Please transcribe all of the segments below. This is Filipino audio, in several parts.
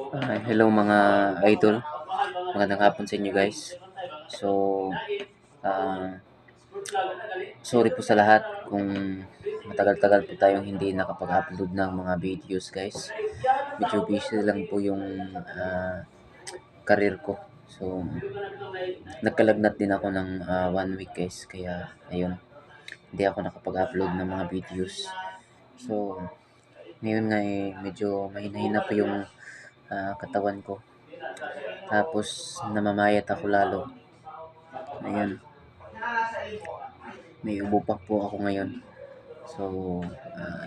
Hello mga idol, magandang hapon sa inyo guys. So, ah, sorry po sa lahat kung matagal-tagal po tayong hindi nakapag-upload ng mga videos guys. Medyo busy lang po yung career ko. So, nagkalagnat din ako ng 1 week guys. Kaya, ayun, hindi ako nakapag-upload ng mga videos. So, ngayon nga medyo mahina-hina po yung katawan ko. Tapos namamayat ako lalo. Ayan, may ubo pa po ako ngayon. So,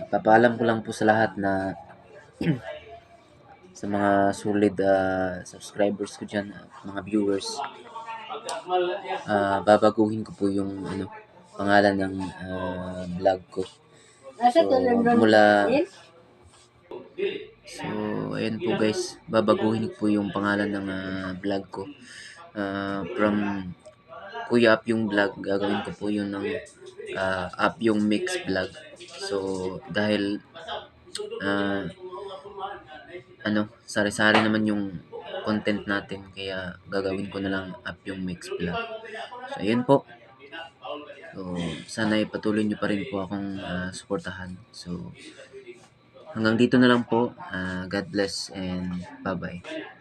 ipapaalam ko lang po sa lahat na sa mga solid subscribers ko dyan, mga viewers, babaguhin ko po yung pangalan ng vlog ko. So, So, ayan po guys, babaguhin ko po yung pangalan ng vlog ko. From Kuya Up yung vlog, gagawin ko po yun ng Up yung mix vlog. So, dahil uh, sari-sari naman yung content natin, kaya gagawin ko na lang Up yung mix vlog. So, ayan po. So, sana ipatuloy nyo pa rin po akong suportahan. So, hanggang dito na lang po. God bless and bye-bye.